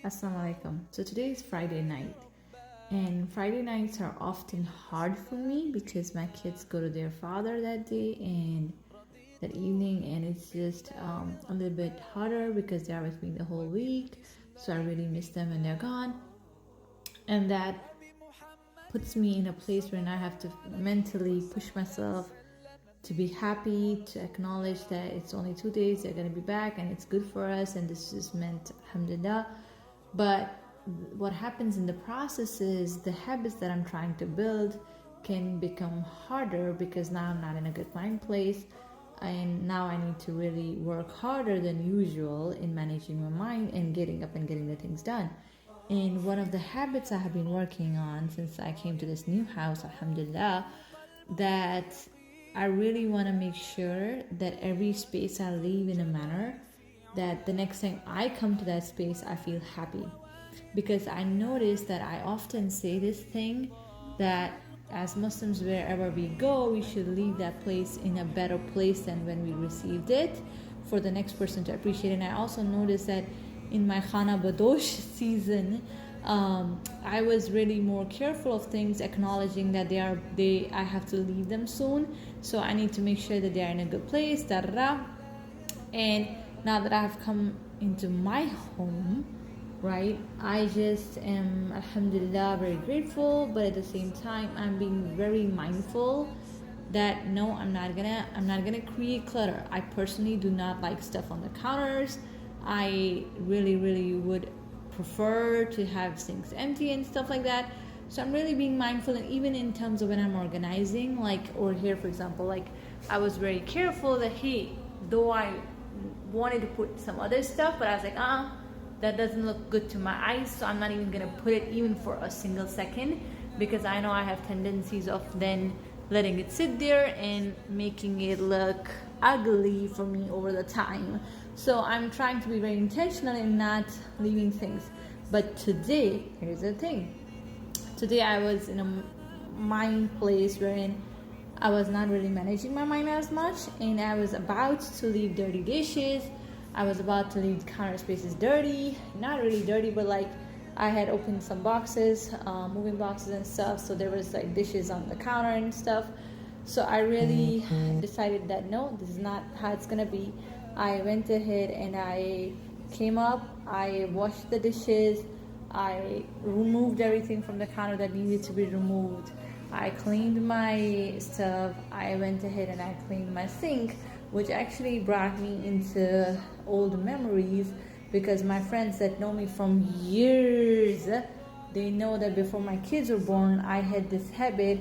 Assalamu alaikum. So today is Friday night, and Friday nights are often hard for me because my kids go to their father that day and that evening, and it's just a little bit harder because they are with me the whole week. So I really miss them when they're gone, and that puts me in a place where I have to mentally push myself to be happy, to acknowledge that it's only 2 days, they're going to be back, and it's good for us, and this is meant, alhamdulillah. But what happens in the process is the habits that I'm trying to build can become harder because now I'm not in a good mind place, and now I need to really work harder than usual in managing my mind and getting up and getting the things done. And one of the habits I have been working on since I came to this new house, alhamdulillah, that I really want to make sure that every space I leave in a manner that the next time I come to that space, I feel happy. Because I notice that I often say this thing that as Muslims, wherever we go, we should leave that place in a better place than when we received it for the next person to appreciate it. And I also noticed that in my Khana Badosh season, I was really more careful of things, acknowledging that I have to leave them soon, so I need to make sure that they are in a good place. And now that I have come into my home, right, I just am, alhamdulillah, very grateful, but at the same time I'm being very mindful that no, I'm not gonna create clutter. I personally do not like stuff on the counters. I really would prefer to have things empty and stuff like that. So I'm really being mindful, and even in terms of when I'm organizing, like over here for example, like I was very careful that though I wanted to put some other stuff, but I was like, that doesn't look good to my eyes, so I'm not even gonna put it even for a single second, because I know I have tendencies of then letting it sit there and making it look ugly for me over the time. So I'm trying to be very intentional in not leaving things. But today, here's the thing. Today I was in a mind place wherein I was not really managing my mind as much, and I was about to leave dirty dishes. I was about to leave counter spaces dirty. Not really dirty, but like I had opened some boxes, moving boxes and stuff, so there was like dishes on the counter and stuff. So I really decided that no, this is not how it's gonna be. I went ahead and I came up, I washed the dishes, I removed everything from the counter that needed to be removed. I cleaned my stuff. I went ahead and I cleaned my sink, which actually brought me into old memories, because my friends that know me from years, they know that before my kids were born, I had this habit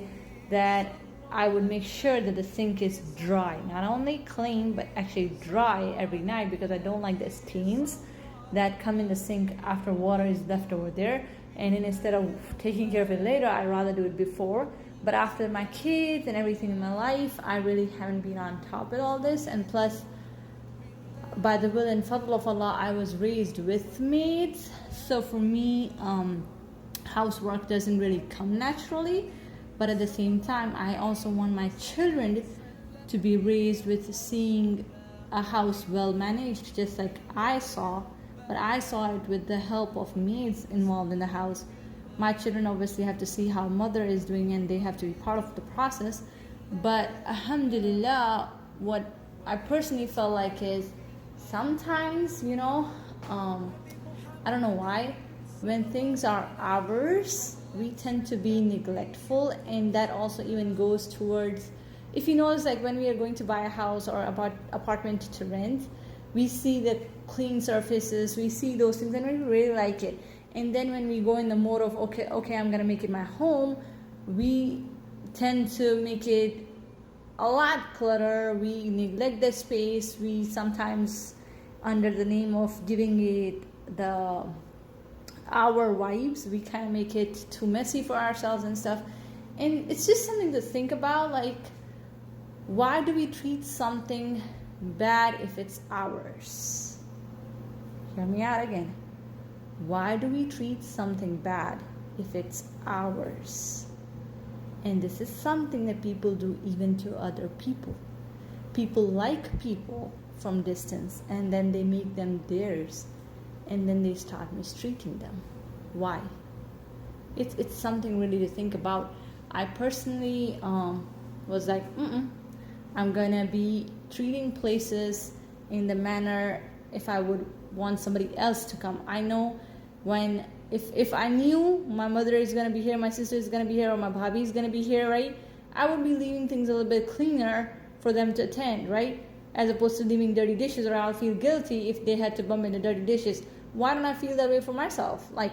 that I would make sure that the sink is dry, not only clean but actually dry every night, because I don't like the stains that come in the sink after water is left over there. And then instead of taking care of it later, I rather do it before. But after my kids and everything in my life, I really haven't been on top of all this. And plus, by the will and fadl of Allah, I was raised with maids, so for me, housework doesn't really come naturally. But at the same time, I also want my children to be raised with seeing a house well managed, just like I saw. But I saw it with the help of maids involved in the house. My children obviously have to see how mother is doing, and they have to be part of the process. But alhamdulillah, what I personally felt like is sometimes, I don't know why, when things are ours, we tend to be neglectful, and that also even goes towards, if you notice, like when we are going to buy a house or apartment to rent, we see the clean surfaces, we see those things, and we really like it. And then when we go in the mode of okay, I'm gonna make it my home, we tend to make it a lot clutter. We neglect the space. We sometimes, under the name of giving it our vibes, we kind of make it too messy for ourselves and stuff. And it's just something to think about, like, why do we treat something bad if it's ours? Hear me out again. Why do we treat something bad if it's ours? And this is something that people do even to other people. People like people from distance, and then they make them theirs. and then they start mistreating them. Why? It's something really to think about. I personally was like, I'm gonna be treating places in the manner if I would want somebody else to come. I know when if I knew my mother is gonna be here, my sister is gonna be here, or my bhabhi is gonna be here, right? I would be leaving things a little bit cleaner for them to attend, right? As opposed to leaving dirty dishes, or I'll feel guilty if they had to bump into dirty dishes. Why don't I feel that way for myself? Like,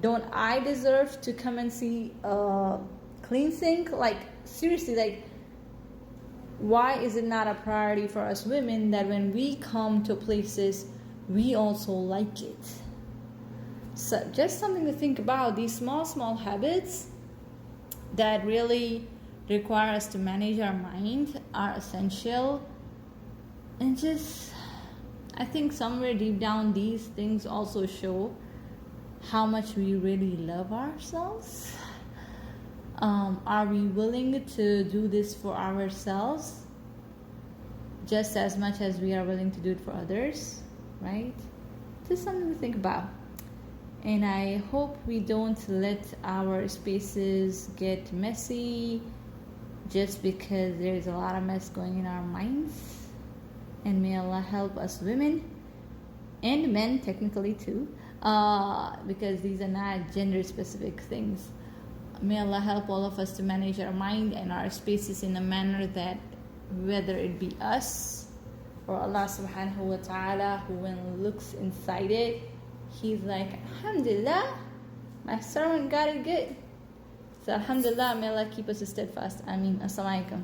don't I deserve to come and see a clean sink? Like, seriously, like, why is it not a priority for us women that when we come to places, we also like it? So just something to think about. These small habits that really require us to manage our mind are essential. And just, I think somewhere deep down, these things also show how much we really love ourselves. Are we willing to do this for ourselves just as much as we are willing to do it for others, right? Just something to think about. And I hope we don't let our spaces get messy just because there's a lot of mess going in our minds. And may Allah help us women and men technically too, because these are not gender specific things. May Allah help all of us to manage our mind and our spaces in a manner that whether it be us or Allah subhanahu wa ta'ala, who when looks inside it, He's like, Alhamdulillah, my servant got it good. So Alhamdulillah, may Allah keep us steadfast. Ameen. Assalamu alaikum.